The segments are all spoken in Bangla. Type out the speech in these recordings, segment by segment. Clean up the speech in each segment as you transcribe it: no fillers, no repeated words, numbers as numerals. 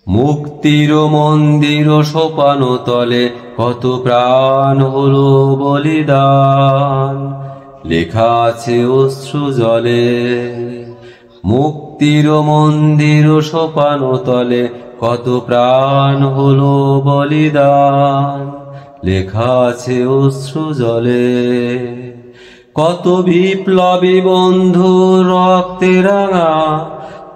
মুক্তির মন্দির সোপানো তলে কত প্রাণ হলো বলিদান, লেখা আছে অশ্রু জলে। মুক্তির মন্দির সোপানো তলে কত প্রাণ হলো বলিদান, লেখা আছে অশ্রু জলে। কত বিপ্লবী বন্ধু রক্তে রাঙা,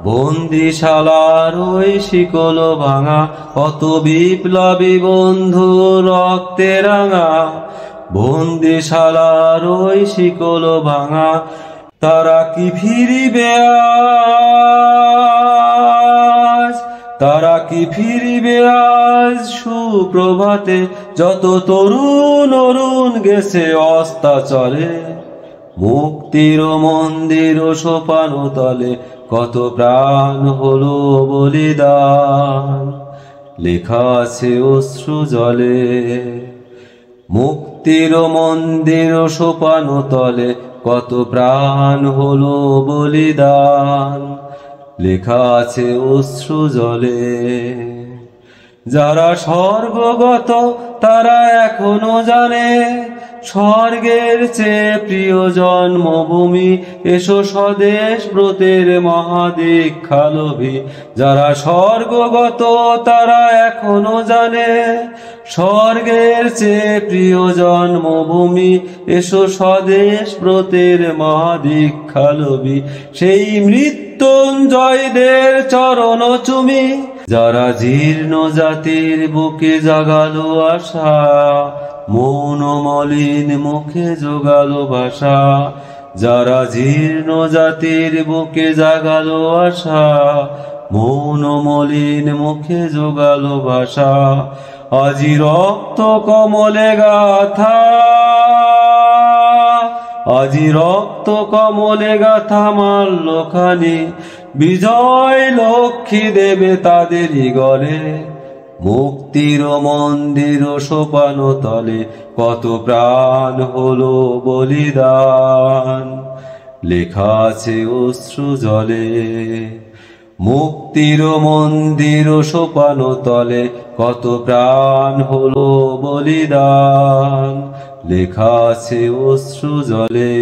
বন্দিশালার ওই শিকল ভাঙা। কত বিপ্লবী বন্ধু রক্তে রাঙা, বন্দিশালার ওই শিকল ভাঙা। তারা কি ফিরিবে আজ, তারা কি ফিরিবে আজ সুপ্রভাতে? যত তরুণ অরুণ গেছে অস্তাচলে, মুক্তির মন্দির সোপানো তলে কত প্রাণ হলো বলিদান, লেখা আছে অশ্রু জলে। মুক্তির মন্দির সোপানো তলে কত প্রাণ হলো বলিদান, লেখা আছে অশ্রু জলে। যারা স্বর্গগত তারা এখনো জানে, স্বর্গের চেয়ে প্রিয় জন্মভূমি। এসো স্বদেশ ব্রতের মহাদীক্ষা লোভী। যারা স্বর্গগত তারা এখনো জানে, স্বর্গের চেয়ে প্রিয় জন্মভূমি। এসো স্বদেশ ব্রতের মহাদীক্ষা লোভী। সেই মৃত্যুঞ্জয়দের চরণ চুমি, যারা জীর্ণ জাতির বুকে জাগালো আশা, মৌন মলিন মুখে জোগালো ভাষা। যারা জীর্ণ জাতির বুকে জাগালো আশা, মৌন মলিন মুখে জোগালো ভাষা। আজি রক্ত কমলে গাথা, আজি রক্ত কমলে গাথা মাল্যখানি। বিজয় লক্ষ্মী দেবে তাদেরই গলে, মুক্তির মন্দির সোপানো তলে কত প্রাণ হলো বলিদান, লেখা আছে অশ্রু জলে। মুক্তির মন্দির সোপানো তলে কত প্রাণ হলো বলিদান, লেখা আছে অশ্রু জলে।